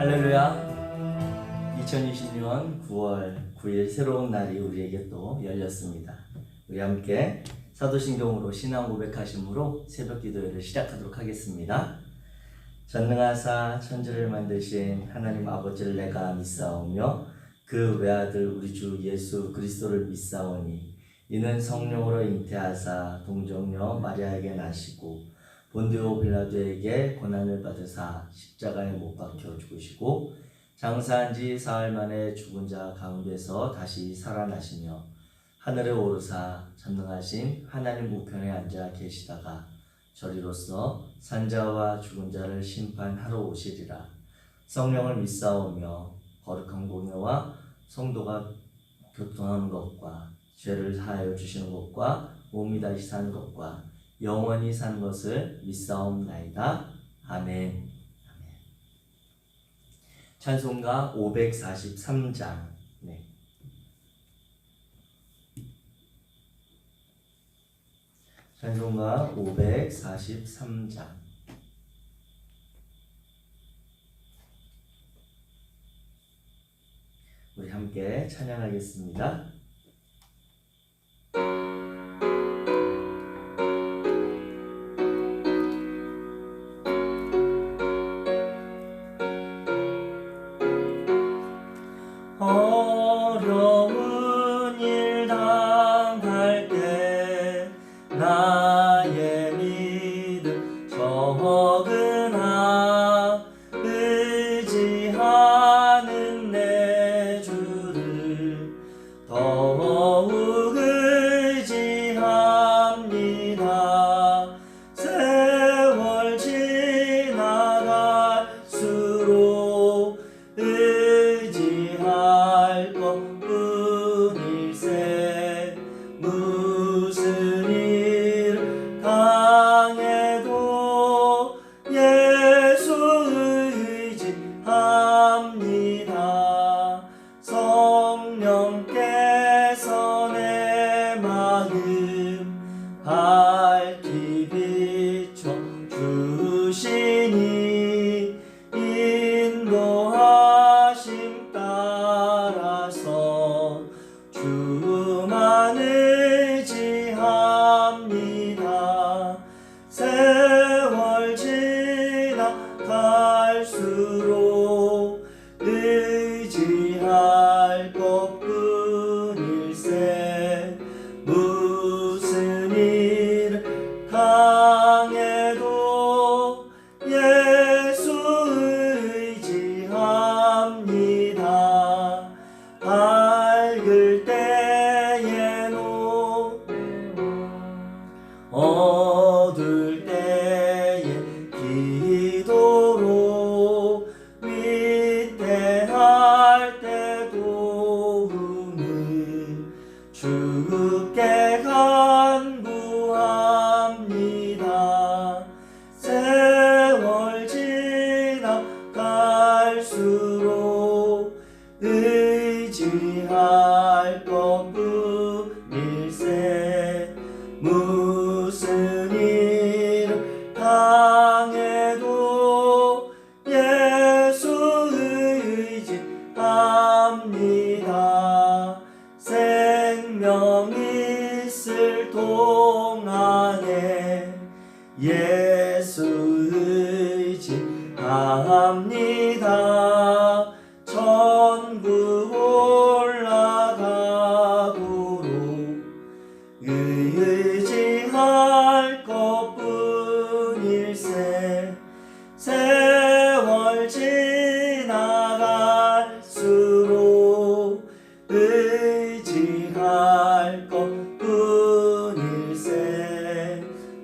할렐루야. 2020년 9월 9일 새로운 날이 우리에게 또 열렸습니다. 우리 함께 사도신경으로 신앙 고백하심으로 새벽 기도회를 시작하도록 하겠습니다. 전능하사 천지를 만드신 하나님 아버지를 내가 믿사오며 그 외아들 우리 주 예수 그리스도를 믿사오니 이는 성령으로 잉태하사 동정녀 마리아에게 나시고 본디오 빌라도에게 고난을 받으사 십자가에 못 박혀 죽으시고 장사한 지 사흘 만에 죽은 자 가운데서 다시 살아나시며 하늘에 오르사 전능하신 하나님 우편에 앉아 계시다가 저리로서 산자와 죽은 자를 심판하러 오시리라. 성령을 믿사오며 거룩한 공예와 성도가 교통하는 것과 죄를 사하여 주시는 것과 몸이 다시 사는 것과 영원히 사는 것을 믿사옵나이다. 아멘. 찬송가 543장. 찬송가 543장. 우리 함께 찬양하겠습니다. 어려운 일 당할 때 나의 믿음 적으나 의지하는 내 주를 더욱 의지합니다. 세월 지나갈수록 의지할 것뿐일세. 무슨 일 당해도 예수 의지합니다. 성령께서 내 마음 밝히 비춰 주시니 인도하심 따라서 주만 의지합니다. 세월 지나갈수록 의지할 것뿐일세. 무슨 일 당해도 예수 의지합니다. 밝을 때에 노래와 어두울 때에 기도로 위태할 때 도움을 주께 간구합니다. 세월 지나갈수록 의지할 것뿐일세. 무슨 일 당해도 예수 의지합니다. 생명 있을 동안에 예수 의지합니다. 천국 올라가도록 의지할 것뿐일세. 세월 지나갈수록 의지할 것뿐일세.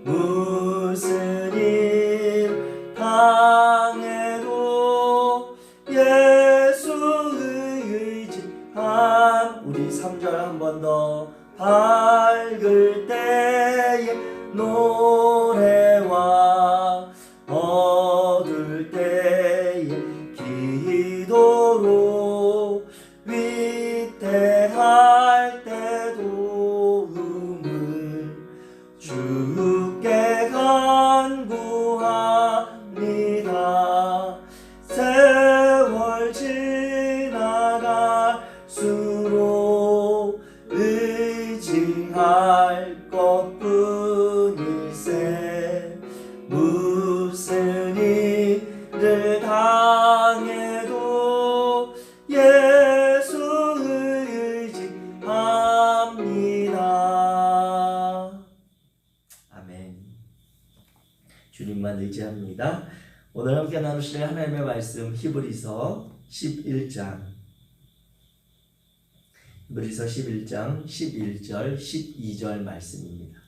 무슨 일 당해도 예수 의지함. 우리 3절 한 번 더. 밝을 때에 노래와 어두울 때에 기도로 위태할 때 도움을 주께 간구합니다. 세월 당할 것뿐일세. 무슨 일을 당해도 예수 의지합니다. 아멘. 주님만 의지합니다. 오늘 함께 나누실 하나님의 말씀 히브리서 11장 11절 12절 말씀입니다.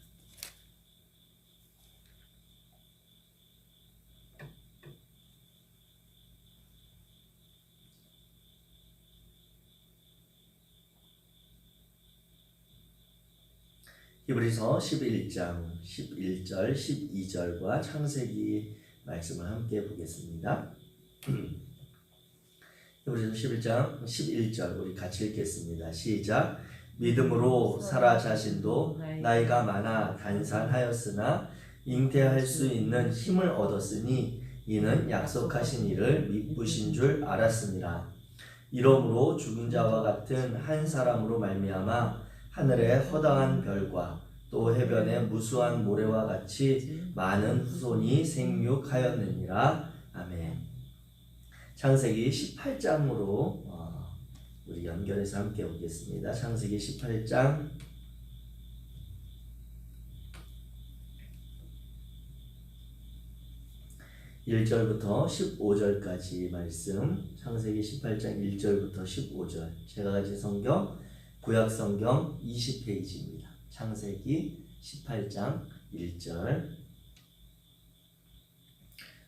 히브리서 11장 11절 12절과 창세기 말씀을 함께 보겠습니다. 히브리서 11장 11절 우리 같이 읽겠습니다. 시작. 믿음으로 사라 자신도 나이가 많아 단산하였으나 잉태할 수 있는 힘을 얻었으니 이는 약속하신 이를 미쁘신 줄 알았습니다. 이러므로 죽은 자와 같은 한 사람으로 말미암아 하늘의 허다한 별과 또 해변의 무수한 모래와 같이 많은 후손이 생육하였느니라. 아멘. 창세기 18장으로 우리 연결해서 함께 보겠습니다. 창세기 18장 1절부터 15절까지 말씀. 창세기 18장 1절부터 15절. 제가 가진 성경 구약 성경 20페이지입니다. 창세기 18장 1절.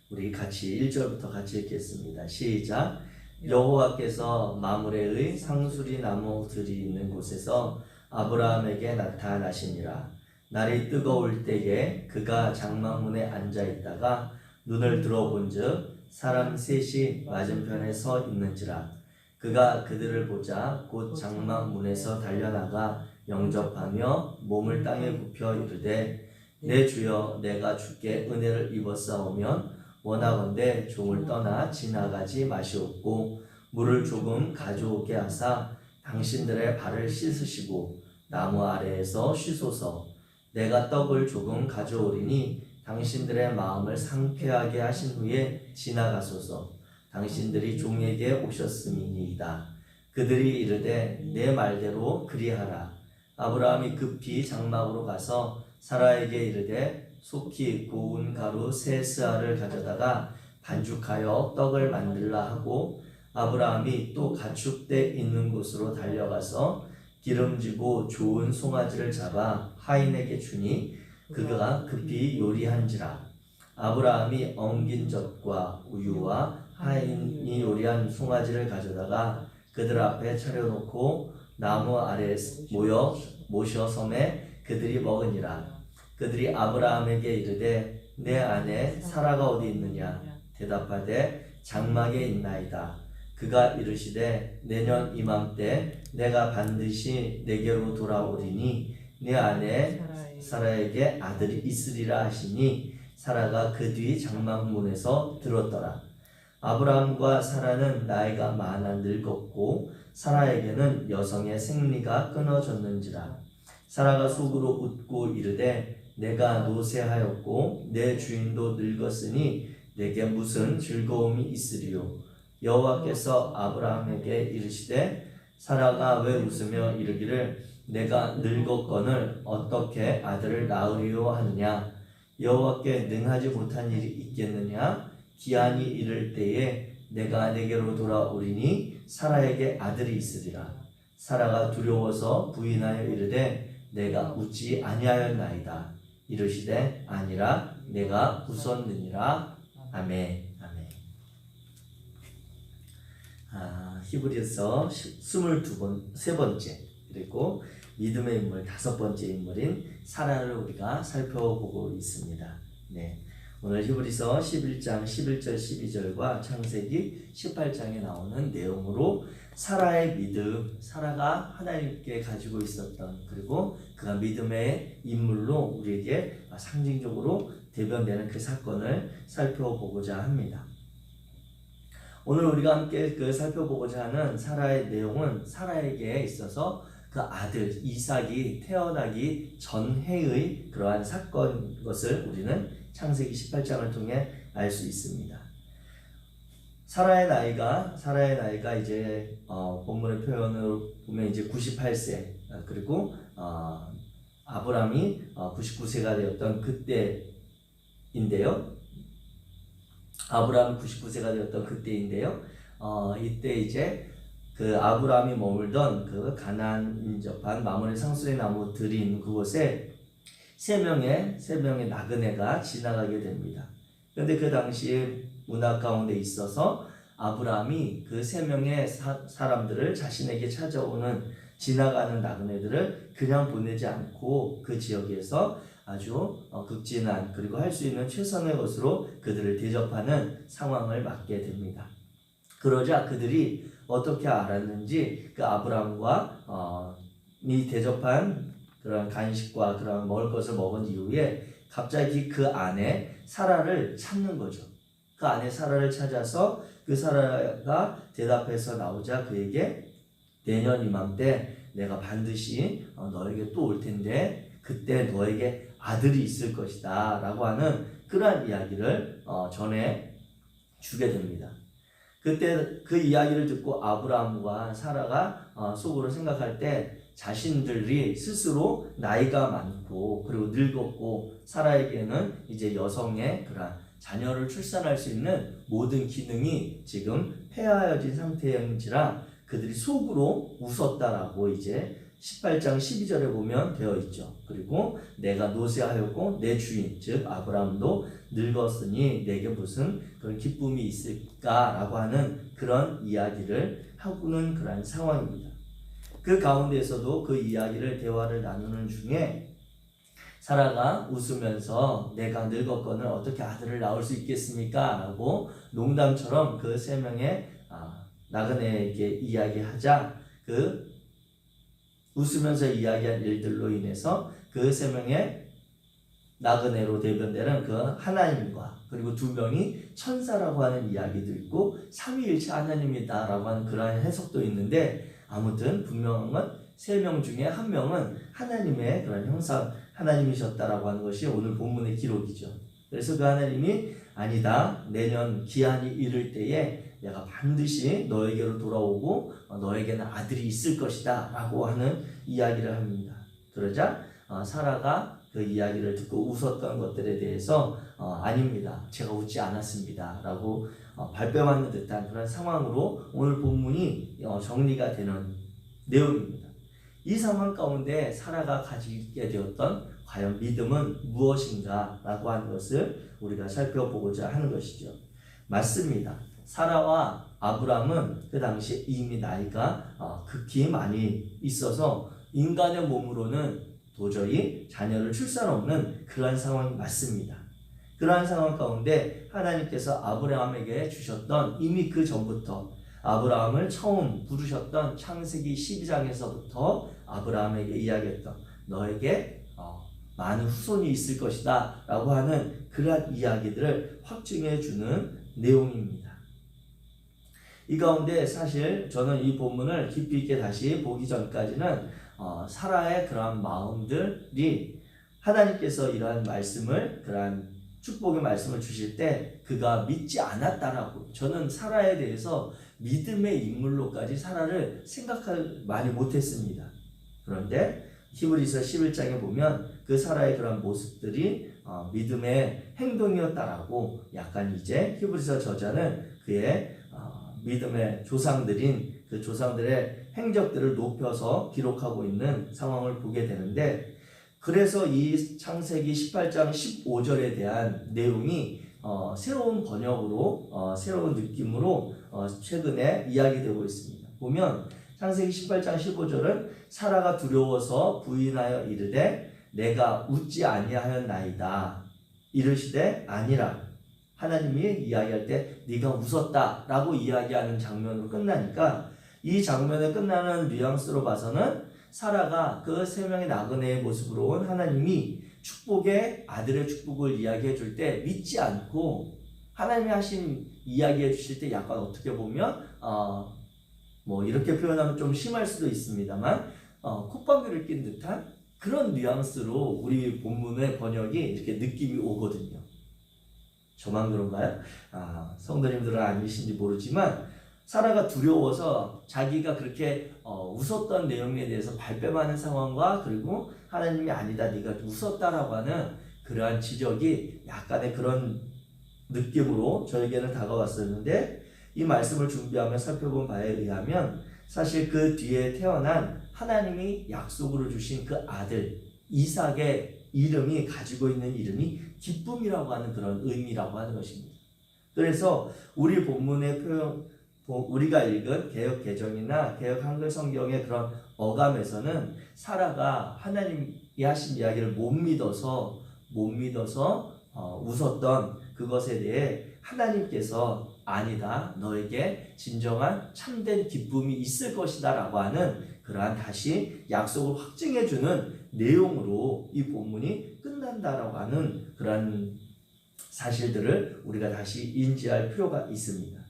우리 같이 1절부터 같이 읽겠습니다. 시작. 여호와께서 마므레의 상수리 나무들이 있는 곳에서 아브라함에게 나타나시니라. 날이 뜨거울 때에 그가 장막문에 앉아 있다가 눈을 들어본즉 사람 셋이 맞은편에 서 있는지라. 그가 그들을 보자 곧 장막문에서 달려나가 영접하며 몸을 땅에 굽혀 이르되 내 주여 내가 주께 은혜를 입었사오면 원하건대 종을 떠나 지나가지 마시옵고 물을 조금 가져오게 하사 당신들의 발을 씻으시고 나무 아래에서 쉬소서. 내가 떡을 조금 가져오리니 당신들의 마음을 상쾌하게 하신 후에 지나가소서. 당신들이 종에게 오셨음이니이다. 그들이 이르되 내 말대로 그리하라. 아브라함이 급히 장막으로 가서 사라에게 이르되 속히 고운 가루 세 스아를 가져다가 반죽하여 떡을 만들라 하고 아브라함이 또 가축대 있는 곳으로 달려가서 기름지고 좋은 송아지를 잡아 하인에게 주니 그가 급히 요리한지라. 아브라함이 엉긴 젖과 우유와 하인이 요리한 송아지를 가져다가 그들 앞에 차려놓고 나무 아래 모셔 섬에 그들이 먹으니라. 그들이 아브라함에게 이르되 내 아내 사라가 어디 있느냐? 대답하되 장막에 있나이다. 그가 이르시되 내년 이맘때 내가 반드시 내게로 돌아오리니 내 아내 사라에게 아들이 있으리라 하시니 사라가 그 뒤 장막문에서 들었더라. 아브라함과 사라는 나이가 많아 늙었고 사라에게는 여성의 생리가 끊어졌는지라. 사라가 속으로 웃고 이르되 내가 노쇠하였고 내 주인도 늙었으니 내게 무슨 즐거움이 있으리요. 여호와께서 아브라함에게 이르시되 사라가 왜 웃으며 이르기를 내가 늙었거늘 어떻게 아들을 낳으리요 하느냐. 여호와께 능하지 못한 일이 있겠느냐. 기한이 이를 때에 내가 내게로 돌아오리니 사라에게 아들이 있으리라. 사라가 두려워서 부인하여 이르되 내가 웃지 아니하였나이다. 이르시되 아니라 내가 웃었느니라. 아멘. 아멘. 히브리서 23번째 그리고 믿음의 인물 5번째 인물인 사라를 우리가 살펴보고 있습니다. 네. 오늘 히브리서 11장 11절 12절과 창세기 18장에 나오는 내용으로 사라의 믿음, 사라가 하나님께 가지고 있었던 그리고 그가 믿음의 인물로 우리에게 상징적으로 대변되는 그 사건을 살펴보고자 합니다. 오늘 우리가 함께 살펴보고자 하는 사라의 내용은 사라에게 있어서 그 아들 이삭이 태어나기 전해의 그러한 사건 것을 우리는 창세기 18장을 통해 알 수 있습니다. 사라의 나이가 이제 본문의 표현으로 보면 이제 98세, 그리고 아브람이 99세가 되었던 그때인데요. 이때 이제 그 아브람이 머물던 그 가나안 인접한 마므레 상수리 나무 들인 그곳에 세 명의 나그네가 지나가게 됩니다. 그런데 그 당시 문화 가운데 있어서 아브람이 그 세 명의 사람들을 자신에게 찾아오는 지나가는 나그네들을 그냥 보내지 않고 그 지역에서 아주 극진한 그리고 할 수 있는 최선의 것으로 그들을 대접하는 상황을 맞게 됩니다. 그러자 그들이 어떻게 알았는지 그 아브람과 이 대접한 그런 간식과 그런 먹을 것을 먹은 이후에 갑자기 그 아내 사라를 찾는 거죠. 그 아내 사라를 찾아서 그 사라가 대답해서 나오자 그에게 내년 이맘때 내가 반드시 너에게 또 올 텐데 그때 너에게 아들이 있을 것이다 라고 하는 그러한 이야기를 전해 주게 됩니다. 그때 그 이야기를 듣고 아브라함과 사라가 속으로 생각할 때 자신들이 스스로 나이가 많고 그리고 늙었고 사라에게는 이제 여성의 그런 자녀를 출산할 수 있는 모든 기능이 지금 폐하여진 상태인지라 그들이 속으로 웃었다라고 이제 18장 12절에 보면 되어 있죠. 그리고 내가 노쇠하였고 내 주인 즉 아브라함도 늙었으니 내게 무슨 그런 기쁨이 있을까라고 하는 그런 이야기를 하고는 그런 상황입니다. 그 가운데에서도 그 이야기를 대화를 나누는 중에 사라가 웃으면서 내가 늙었거늘 어떻게 아들을 낳을 수 있겠습니까? 라고 농담처럼 그 세 명의 나그네에게 이야기하자 그 웃으면서 이야기한 일들로 인해서 그 세 명의 나그네로 대변되는 그 하나님과 그리고 두 명이 천사라고 하는 이야기도 있고 삼위일체 하나님이다 라고 하는 그러한 해석도 있는데 아무튼 분명한 건 세 명 중에 한 명은 하나님의 그런 형상 하나님이셨다라고 하는 것이 오늘 본문의 기록이죠. 그래서 그 하나님이 아니다 내년 기한이 이를 때에 내가 반드시 너에게로 돌아오고 너에게는 아들이 있을 것이다 라고 하는 이야기를 합니다. 그러자 사라가 그 이야기를 듣고 웃었던 것들에 대해서 아닙니다 제가 웃지 않았습니다 라고 발뺌하는 듯한 그런 상황으로 오늘 본문이 정리가 되는 내용입니다. 이 상황 가운데 사라가 가지게 되었던 과연 믿음은 무엇인가 라고 하는 것을 우리가 살펴보고자 하는 것이죠. 맞습니다. 사라와 아브람은 그 당시에 이미 나이가 극히 많이 있어서 인간의 몸으로는 도저히 자녀를 출산 없는 그러한 상황이 맞습니다. 그러한 상황 가운데 하나님께서 아브라함에게 주셨던 이미 그 전부터 아브라함을 처음 부르셨던 창세기 12장에서부터 아브라함에게 이야기했던 너에게 많은 후손이 있을 것이다 라고 하는 그러한 이야기들을 확증해 주는 내용입니다. 이 가운데 사실 저는 이 본문을 깊이 있게 다시 보기 전까지는 사라의 그러한 마음들이 하나님께서 이러한 말씀을 그러한 축복의 말씀을 주실 때 그가 믿지 않았다라고 저는 사라에 대해서 믿음의 인물로까지 사라를 생각을 많이 못했습니다. 그런데 히브리서 11장에 보면 그 사라의 그런 모습들이 믿음의 행동이었다라고 약간 이제 히브리서 저자는 그의 믿음의 조상들인 그 조상들의 행적들을 높여서 기록하고 있는 상황을 보게 되는데 그래서 이 창세기 18장 15절에 대한 내용이 새로운 번역으로 새로운 느낌으로 최근에 이야기되고 있습니다. 보면 창세기 18장 15절은 사라가 두려워서 부인하여 이르되 내가 웃지 아니하였나이다 이르시되 아니라 하나님이 이야기할 때 네가 웃었다 라고 이야기하는 장면으로 끝나니까 이 장면에 끝나는 뉘앙스로 봐서는 사라가 그 세 명의 나그네의 모습으로 온 하나님이 축복의 아들의 축복을 이야기해 줄 때 믿지 않고 하나님이 하신 이야기해 주실 때 약간 어떻게 보면 뭐 이렇게 표현하면 좀 심할 수도 있습니다만 콧방귀를 낀 듯한 그런 뉘앙스로 우리 본문의 번역이 이렇게 느낌이 오거든요. 저만 그런가요? 성도님들은 아니신지 모르지만 사라가 두려워서 자기가 그렇게 웃었던 내용에 대해서 발뺌하는 상황과 그리고 하나님이 아니다 네가 웃었다라고 하는 그러한 지적이 약간의 그런 느낌으로 저에게는 다가왔었는데, 이 말씀을 준비하며 살펴본 바에 의하면 사실 그 뒤에 태어난 하나님이 약속으로 주신 그 아들 이삭의 이름이 가지고 있는 이름이 기쁨이라고 하는 그런 의미라고 하는 것입니다. 그래서 우리 본문의 표현, 우리가 읽은 개역 개정이나 개역 한글 성경의 그런 어감에서는 사라가 하나님이 하신 이야기를 못 믿어서 웃었던 그것에 대해 하나님께서 아니다, 너에게 진정한 참된 기쁨이 있을 것이다 라고 하는 그러한 다시 약속을 확증해주는 내용으로 이 본문이 끝난다라고 하는 그러한 사실들을 우리가 다시 인지할 필요가 있습니다.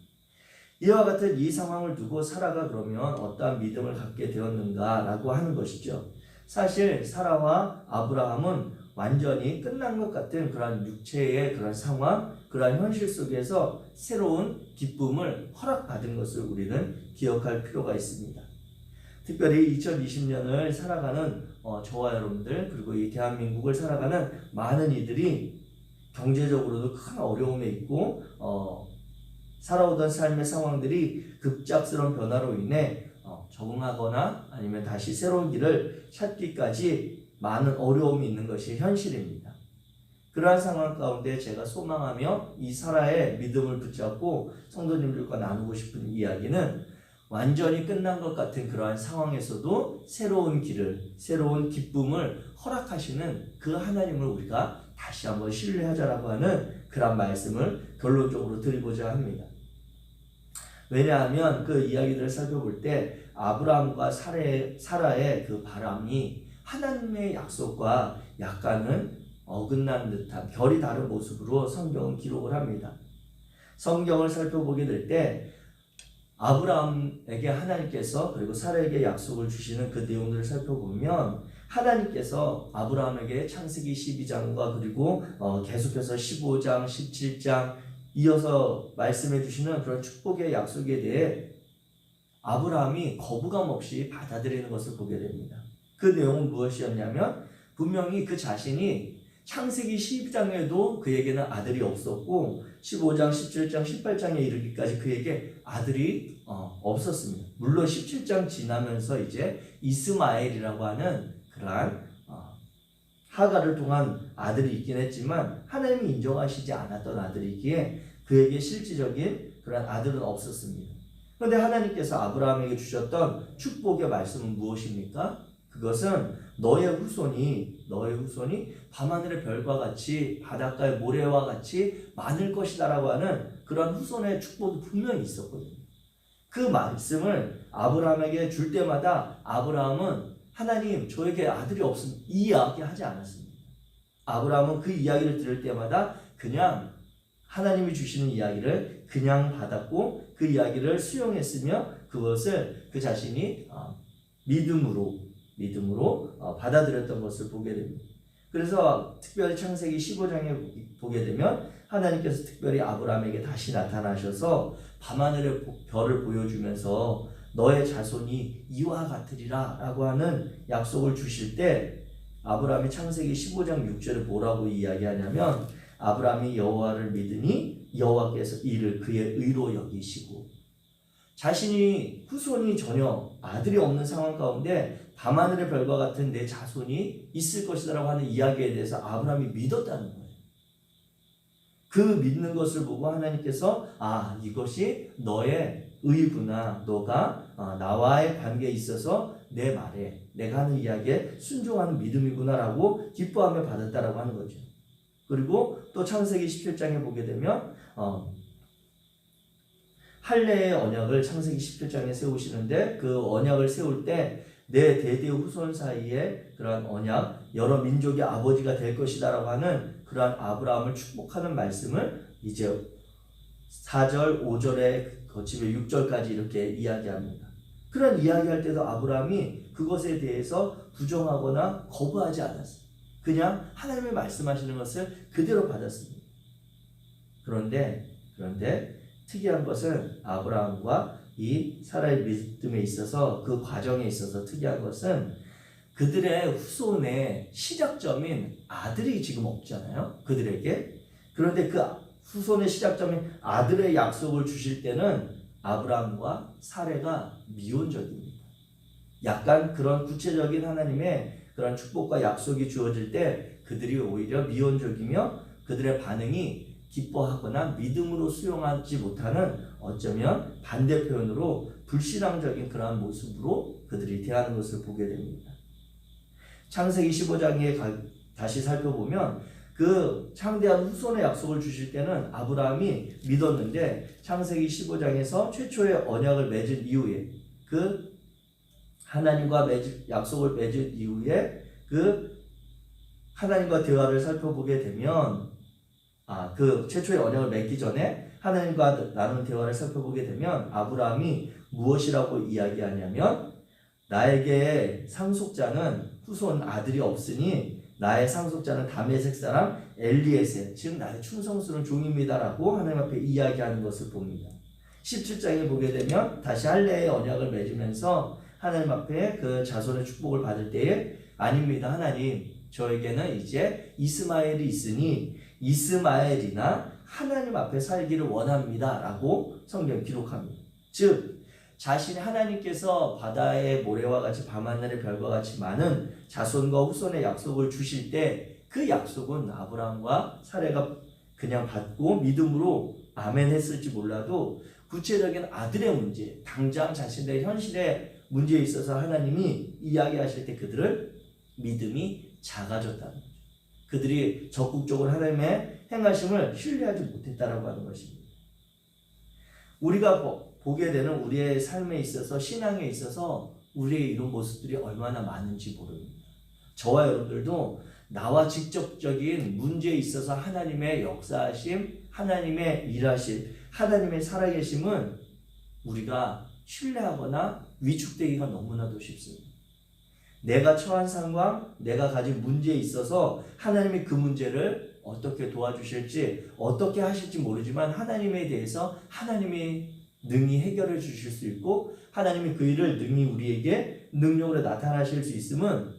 이와 같은 이 상황을 두고 사라가 그러면 어떠한 믿음을 갖게 되었는가라고 하는 것이죠. 사실 사라와 아브라함은 완전히 끝난 것 같은 그런 육체의 그런 상황, 그런 현실 속에서 새로운 기쁨을 허락받은 것을 우리는 기억할 필요가 있습니다. 특별히 2020년을 살아가는 저와 여러분들, 그리고 이 대한민국을 살아가는 많은 이들이 경제적으로도 큰 어려움에 있고 살아오던 삶의 상황들이 급작스러운 변화로 인해 적응하거나 아니면 다시 새로운 길을 찾기까지 많은 어려움이 있는 것이 현실입니다. 그러한 상황 가운데 제가 소망하며 이 사라의 믿음을 붙잡고 성도님들과 나누고 싶은 이야기는, 완전히 끝난 것 같은 그러한 상황에서도 새로운 길을, 새로운 기쁨을 허락하시는 그 하나님을 우리가 다시 한번 신뢰하자라고 하는 그런 말씀을 결론적으로 드리고자 합니다. 왜냐하면 그 이야기들을 살펴볼 때 아브라함과 사라의 그 바람이 하나님의 약속과 약간은 어긋난 듯한 결이 다른 모습으로 성경은 기록을 합니다. 성경을 살펴보게 될 때 아브라함에게 하나님께서 그리고 사라에게 약속을 주시는 그 내용들을 살펴보면, 하나님께서 아브라함에게 창세기 12장과 그리고 계속해서 15장, 17장 이어서 말씀해 주시는 그런 축복의 약속에 대해 아브라함이 거부감 없이 받아들이는 것을 보게 됩니다. 그 내용은 무엇이었냐면, 분명히 그 자신이 창세기 12장에도 그에게는 아들이 없었고 15장, 17장, 18장에 이르기까지 그에게 아들이 없었습니다. 물론 17장 지나면서 이제 이스마엘이라고 하는 그러한 하가를 통한 아들이 있긴 했지만 하나님이 인정하시지 않았던 아들이기에 그에게 실질적인 그런 아들은 없었습니다. 그런데 하나님께서 아브라함에게 주셨던 축복의 말씀은 무엇입니까? 그것은 너의 후손이 밤하늘의 별과 같이 바닷가의 모래와 같이 많을 것이다 라고 하는 그런 후손의 축복이 분명히 있었거든요. 그 말씀을 아브라함에게 줄 때마다 아브라함은 하나님 저에게 아들이 없음 이 이야기 하지 않았습니다. 아브라함은 그 이야기를 들을 때마다 그냥 하나님이 주시는 이야기를 그냥 받았고 그 이야기를 수용했으며 그것을 그 자신이 믿음으로 받아들였던 것을 보게 됩니다. 그래서 특별히 창세기 15장에 보게 되면 하나님께서 특별히 아브라함에게 다시 나타나셔서 밤하늘의 별을 보여주면서 너의 자손이 이와 같으리라 라고 하는 약속을 주실 때 아브라함이 창세기 15장 6절에 뭐라고 이야기하냐면, 아브라함이 여호와를 믿으니 여호와께서 이를 그의 의로 여기시고, 자신이 후손이 전혀 아들이 없는 상황 가운데 밤하늘의 별과 같은 내 자손이 있을 것이라고 하는 이야기에 대해서 아브라함이 믿었다는 거예요. 그 믿는 것을 보고 하나님께서 이것이 너의 의구나, 너가 나와의 관계에 있어서 내 말에 내가 하는 이야기에 순종하는 믿음이구나 라고 기뻐하며 받았다라고 하는 거죠. 그리고 또 창세기 17장에 보게 되면 할례의 언약을 창세기 17장에 세우시는데, 그 언약을 세울 때 내 대대 후손 사이에 그러한 언약, 여러 민족의 아버지가 될 것이다 라고 하는 그러한 아브라함을 축복하는 말씀을 이제 4절, 5절에 거치며 6절까지 이렇게 이야기합니다. 그런 이야기할 때도 아브라함이 그것에 대해서 부정하거나 거부하지 않았어요. 그냥 하나님이 말씀하시는 것을 그대로 받았습니다. 그런데 특이한 것은 아브라함과 이 사라의 믿음에 있어서 그 과정에 있어서 특이한 것은 그들의 후손의 시작점인 아들이 지금 없잖아요. 그들에게. 그런데 그 후손의 시작점인 아들의 약속을 주실 때는 아브라함과 사레가 미온적입니다. 약간 그런 구체적인 하나님의 그런 축복과 약속이 주어질 때 그들이 오히려 미온적이며 그들의 반응이 기뻐하거나 믿음으로 수용하지 못하는 어쩌면 반대 표현으로 불신앙적인 그러한 모습으로 그들이 대하는 것을 보게 됩니다. 창세기 15장에 다시 살펴보면 그 창대한 후손의 약속을 주실 때는 아브라함이 믿었는데 창세기 15장에서 최초의 언약을 맺은 이후에 그 하나님과 약속을 맺은 이후에 그 하나님과 대화를 살펴보게 되면 그 최초의 언약을 맺기 전에 하나님과 나눈 대화를 살펴보게 되면 아브라함이 무엇이라고 이야기하냐면 나에게 상속자는 후손 아들이 없으니 나의 상속자는 다메섹 사람 엘리에셀 즉 나의 충성스러운 종입니다라고 하나님 앞에 이야기하는 것을 봅니다. 17장에 보게 되면 다시 할례의 언약을 맺으면서 하나님 앞에 그 자손의 축복을 받을 때에 아닙니다. 하나님 저에게는 이제 이스마엘이 있으니 이스마엘이나 하나님 앞에 살기를 원합니다 라고 성경 기록합니다. 즉 자신이 하나님께서 바다의 모래와 같이 밤하늘의 별과 같이 많은 자손과 후손의 약속을 주실 때 그 약속은 아브라함과 사레가 그냥 받고 믿음으로 아멘 했을지 몰라도 구체적인 아들의 문제, 당장 자신의 현실의 문제에 있어서 하나님이 이야기하실 때 그들을 믿음이 작아졌다는 거죠. 그들이 적극적으로 하나님의 행하심을 신뢰하지 못했다라고 하는 것입니다. 우리가 보게 되는 우리의 삶에 있어서 신앙에 있어서 우리의 이런 모습들이 얼마나 많은지 모릅니다. 저와 여러분들도 나와 직접적인 문제에 있어서 하나님의 역사하심, 하나님의 일하심, 하나님의 살아계심은 우리가 신뢰하거나 위축되기가 너무나도 쉽습니다. 내가 처한 상황, 내가 가진 문제에 있어서 하나님이 그 문제를 어떻게 도와주실지, 어떻게 하실지 모르지만 하나님에 대해서 하나님이 능히 해결해 주실 수 있고 하나님이 그 일을 능히 우리에게 능력으로 나타나실 수 있음은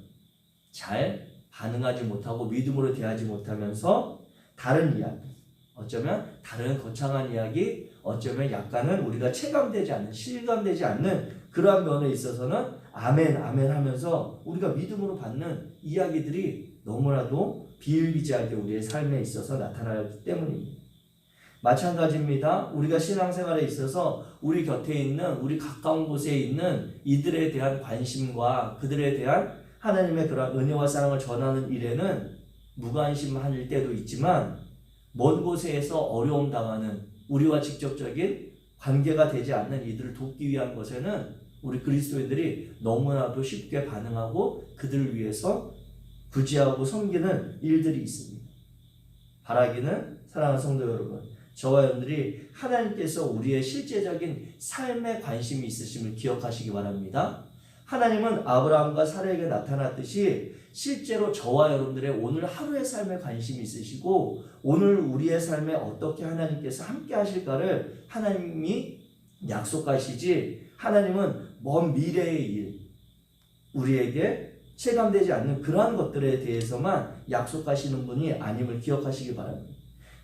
잘 반응하지 못하고 믿음으로 대하지 못하면서 다른 이야기, 어쩌면 다른 거창한 이야기, 어쩌면 약간은 우리가 체감되지 않는, 실감되지 않는 그러한 면에 있어서는 아멘 아멘 하면서 우리가 믿음으로 받는 이야기들이 너무나도 비일비재하게 우리의 삶에 있어서 나타나기 때문입니다. 마찬가지입니다. 우리가 신앙생활에 있어서 우리 곁에 있는, 우리 가까운 곳에 있는 이들에 대한 관심과 그들에 대한 하나님의 그런 은혜와 사랑을 전하는 일에는 무관심할 때도 있지만 먼 곳에서 어려움 당하는 우리와 직접적인 관계가 되지 않는 이들을 돕기 위한 것에는 우리 그리스도인들이 너무나도 쉽게 반응하고 그들을 위해서 구제하고 섬기는 일들이 있습니다. 바라기는 사랑하는 성도 여러분, 저와 여러분들이 하나님께서 우리의 실제적인 삶에 관심이 있으심을 기억하시기 바랍니다. 하나님은 아브라함과 사라에게 나타났듯이 실제로 저와 여러분들의 오늘 하루의 삶에 관심이 있으시고 오늘 우리의 삶에 어떻게 하나님께서 함께 하실까를 하나님이 약속하시지 하나님은 먼 미래의 일, 우리에게 체감되지 않는 그러한 것들에 대해서만 약속하시는 분이 아님을 기억하시기 바랍니다.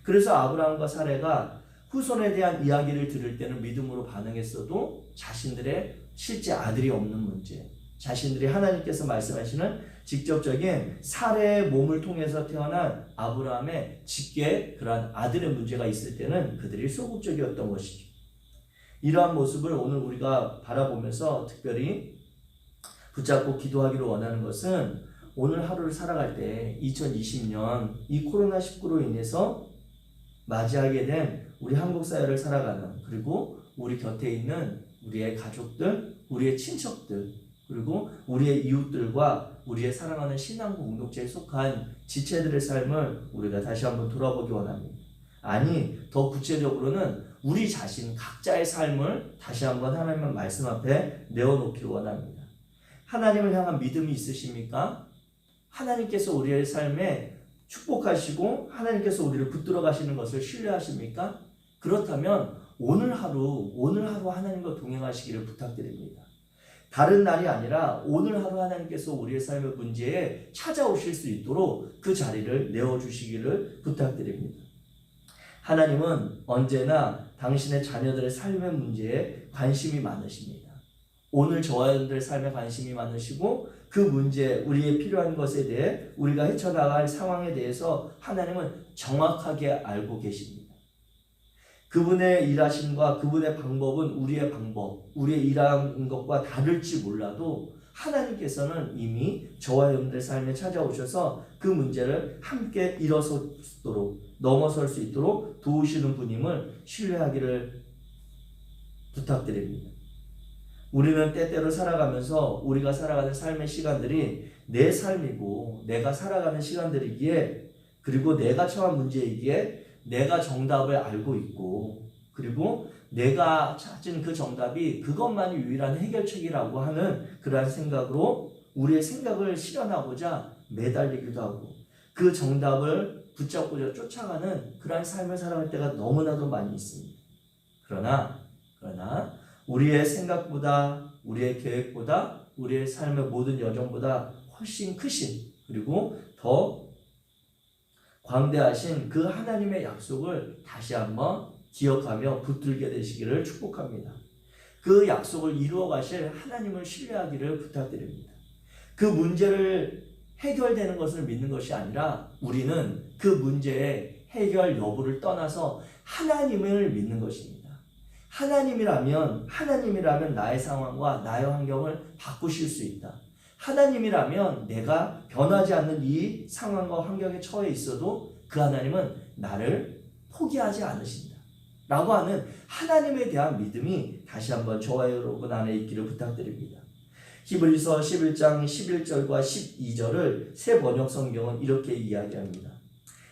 그래서 아브라함과 사라가 후손에 대한 이야기를 들을 때는 믿음으로 반응했어도 자신들의 실제 아들이 없는 문제, 자신들이 하나님께서 말씀하시는 직접적인 사례의 몸을 통해서 태어난 아브라함의 직계 그러한 아들의 문제가 있을 때는 그들이 소극적이었던 것이죠. 이러한 모습을 오늘 우리가 바라보면서 특별히 붙잡고 기도하기를 원하는 것은 오늘 하루를 살아갈 때 2020년 이 코로나19로 인해서 맞이하게 된 우리 한국 사회를 살아가는, 그리고 우리 곁에 있는 우리의 가족들, 우리의 친척들, 그리고 우리의 이웃들과 우리의 사랑하는 신앙 공동체에 속한 지체들의 삶을 우리가 다시 한번 돌아보기 원합니다. 아니, 더 구체적으로는 우리 자신 각자의 삶을 다시 한번 하나님의 말씀 앞에 내어놓기를 원합니다. 하나님을 향한 믿음이 있으십니까? 하나님께서 우리의 삶에 축복하시고 하나님께서 우리를 붙들어 가시는 것을 신뢰하십니까? 그렇다면 오늘 하루 하나님과 동행하시기를 부탁드립니다. 다른 날이 아니라 오늘 하루 하나님께서 우리의 삶의 문제에 찾아오실 수 있도록 그 자리를 내어주시기를 부탁드립니다. 하나님은 언제나 당신의 자녀들의 삶의 문제에 관심이 많으십니다. 오늘 저와 여러분들의 삶에 관심이 많으시고 그 문제, 우리의 필요한 것에 대해 우리가 헤쳐나갈 상황에 대해서 하나님은 정확하게 알고 계십니다. 그분의 일하심과 그분의 방법은 우리의 방법, 우리의 일하는 것과 다를지 몰라도 하나님께서는 이미 저와 여러분들의 삶에 찾아오셔서 그 문제를 함께 일어서도록 넘어설 수 있도록 도우시는 분임을 신뢰하기를 부탁드립니다. 우리는 때때로 살아가면서 우리가 살아가는 삶의 시간들이 내 삶이고 내가 살아가는 시간들이기에 그리고 내가 처한 문제이기에 내가 정답을 알고 있고 그리고 내가 찾은 그 정답이 그것만이 유일한 해결책이라고 하는 그러한 생각으로 우리의 생각을 실현하고자 매달리기도 하고 그 정답을 붙잡고자 쫓아가는 그러한 삶을 살아갈 때가 너무나도 많이 있습니다. 그러나 우리의 생각보다 우리의 계획보다 우리의 삶의 모든 여정보다 훨씬 크신 그리고 더 광대하신 그 하나님의 약속을 다시 한번 기억하며 붙들게 되시기를 축복합니다. 그 약속을 이루어 가실 하나님을 신뢰하기를 부탁드립니다. 그 문제를 해결되는 것을 믿는 것이 아니라 우리는 그 문제의 해결 여부를 떠나서 하나님을 믿는 것입니다. 하나님이라면 나의 상황과 나의 환경을 바꾸실 수 있다. 하나님이라면 내가 변하지 않는 이 상황과 환경에 처해 있어도 그 하나님은 나를 포기하지 않으신다. 라고 하는 하나님에 대한 믿음이 다시 한번 저와 여러분 안에 있기를 부탁드립니다. 히브리서 11장 11절과 12절을 새 번역 성경은 이렇게 이야기합니다.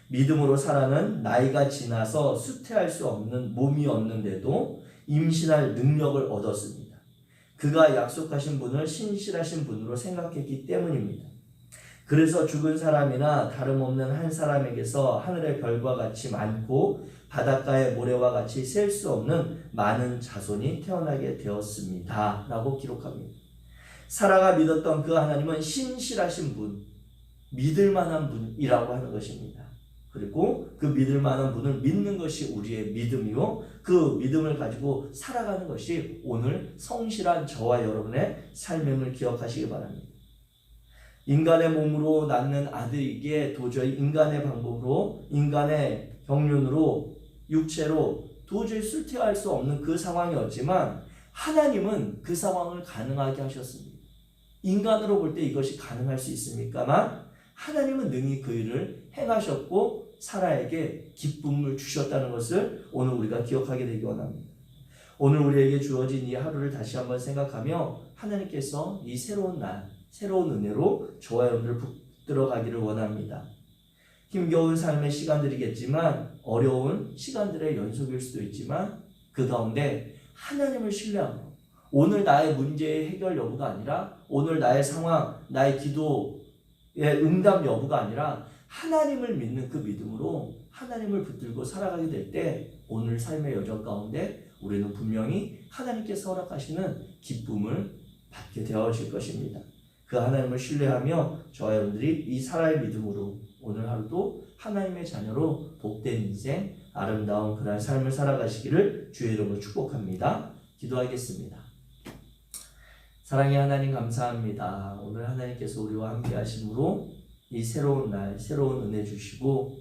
믿음으로 사라는 나이가 지나서 수태할 수 없는 몸이 없는데도 임신할 능력을 얻었습니다. 그가 약속하신 분을 신실하신 분으로 생각했기 때문입니다. 그래서 죽은 사람이나 다름없는 한 사람에게서 하늘의 별과 같이 많고 바닷가의 모래와 같이 셀 수 없는 많은 자손이 태어나게 되었습니다. 라고 기록합니다. 사라가 믿었던 그 하나님은 신실하신 분, 믿을 만한 분이라고 하는 것입니다. 그리고 그 믿을 만한 분을 믿는 것이 우리의 믿음이요. 그 믿음을 가지고 살아가는 것이 오늘 성실한 저와 여러분의 삶임을 기억하시기 바랍니다. 인간의 몸으로 낳는 아들이기에 도저히 인간의 방법으로, 인간의 경륜으로, 육체로 도저히 수태할 수 없는 그 상황이었지만 하나님은 그 상황을 가능하게 하셨습니다. 인간으로 볼 때 이것이 가능할 수 있습니까만 하나님은 능히 그 일을 행하셨고 사라에게 기쁨을 주셨다는 것을 오늘 우리가 기억하게 되기 원합니다. 오늘 우리에게 주어진 이 하루를 다시 한번 생각하며 하나님께서 이 새로운 날, 새로운 은혜로 저와 여러분을 붙들어가기를 원합니다. 힘겨운 삶의 시간들이겠지만 어려운 시간들의 연속일 수도 있지만 그 가운데 하나님을 신뢰하며 오늘 나의 문제의 해결 여부가 아니라 오늘 나의 상황, 나의 기도의 응답 여부가 아니라 하나님을 믿는 그 믿음으로 하나님을 붙들고 살아가게 될 때 오늘 삶의 여정 가운데 우리는 분명히 하나님께서 허락하시는 기쁨을 받게 되어질 것입니다. 그 하나님을 신뢰하며 저와 여러분들이 이 사라의 믿음으로 오늘 하루도 하나님의 자녀로 복된 인생, 아름다운 그런 삶을 살아가시기를 주의 이름으로 축복합니다. 기도하겠습니다. 사랑의 하나님 감사합니다. 오늘 하나님께서 우리와 함께 하심으로 이 새로운 날, 새로운 은혜 주시고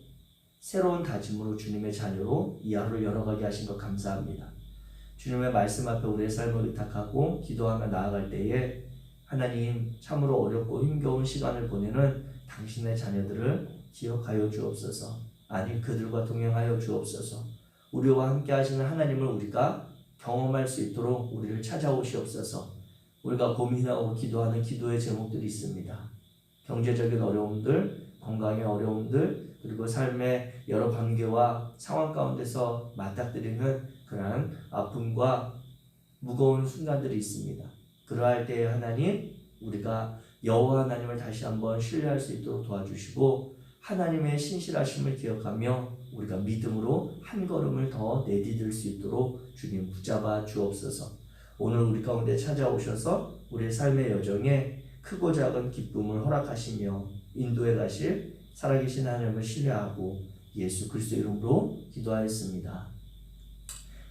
새로운 다짐으로 주님의 자녀로 이 하루를 열어가게 하신 것 감사합니다. 주님의 말씀 앞에 우리의 삶을 의탁하고 기도하며 나아갈 때에 하나님 참으로 어렵고 힘겨운 시간을 보내는 당신의 자녀들을 기억하여 주옵소서. 아니 그들과 동행하여 주옵소서. 우리와 함께 하시는 하나님을 우리가 경험할 수 있도록 우리를 찾아오시옵소서. 우리가 고민하고 기도하는 기도의 제목들이 있습니다. 경제적인 어려움들, 건강의 어려움들, 그리고 삶의 여러 관계와 상황 가운데서 맞닥뜨리는 그러한 아픔과 무거운 순간들이 있습니다. 그러할 때에 하나님, 우리가 여호와 하나님을 다시 한번 신뢰할 수 있도록 도와주시고 하나님의 신실하심을 기억하며 우리가 믿음으로 한 걸음을 더 내디딜 수 있도록 주님 붙잡아 주옵소서. 오늘 우리 가운데 찾아오셔서 우리의 삶의 여정에 크고 작은 기쁨을 허락하시며 인도해 가실 살아계신 하나님을 신뢰하고 예수 그리스도 이름으로 기도하였습니다.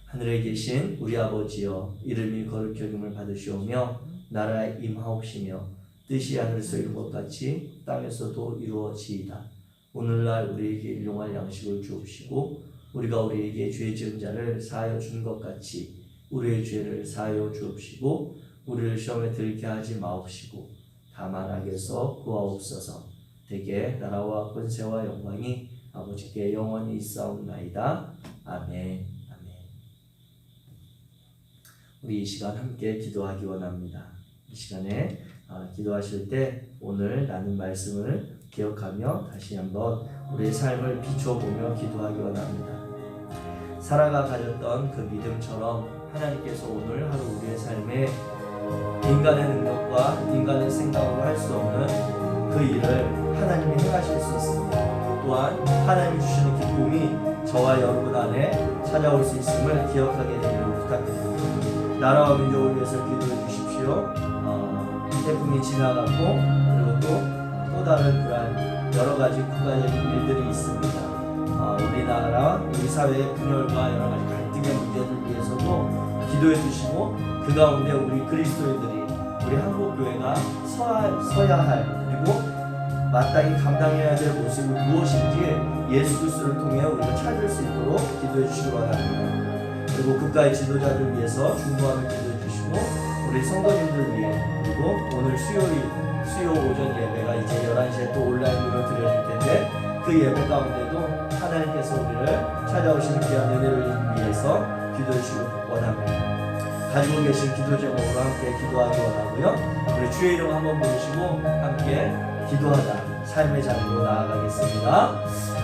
하늘에 계신 우리 아버지여, 이름이 거룩히 여김을 받으시오며 나라에 임하옵시며 뜻이 하늘에서 이룬 것 같이 땅에서도 이루어지이다. 오늘날 우리에게 일용할 양식을 주옵시고 우리가 우리에게 죄 지은 자를 사하여 준 것 같이 우리의 죄를 사하여 주옵시고 우리를 시험에 들게 하지 마옵시고 다만 악에서 구하옵소서. 대개 나라와 권세와 영광이 아버지께 영원히 있사옵나이다. 아멘. 우리 이 시간 함께 기도하기 원합니다. 이 시간에 기도하실 때 오늘 나눈 말씀을 기억하며 다시 한번 우리의 삶을 비춰보며 기도하기 원합니다. 사라가 가졌던 그 믿음처럼 하나님께서 오늘 하루 우리의 삶에 인간의 능력과 인간의 생각으로 할 수 없는 그 일을 하나님이 행하실 수 있습니다. 또한 하나님이 주시는 기쁨이 저와 여러분 안에 찾아올 수 있음을 기억하게 되기를 부탁드립니다. 나라와 민족을 위해서 기도해 주십시오. 태풍이 지나갔고 그리고 또 다른 그러한 여러 가지 국가적인 일들이 있습니다. 우리나라, 우리 사회의 분열과 여러 가지 갈등의 문제들 위해서도 기도해 주시고 그 가운데 우리 그리스도인들이 우리 한국교회가 서야 할 그리고 마땅히 감당해야 될 모습이 무엇인지 예수 그리스도를 통해 우리가 찾을 수 있도록 기도해 주시기 바랍니다. 그리고 국가의 지도자들 위해서 중보하며 기도해 주시고 우리 성도님들 위해 그리고 오늘 수요 오전 예배가 이제 11시에 또 온라인으로 드려질 텐데 그 예배 가운데도 하나님께서 우리를 찾아오시는 귀한 은혜를 위해서 기도해 주시기 원합니다. 가지고 계신 기도 제목으로 함께 기도하기 원하고요. 우리 주의 이름 한번 부르시고 함께 기도하자 삶의 자리로 나아가겠습니다.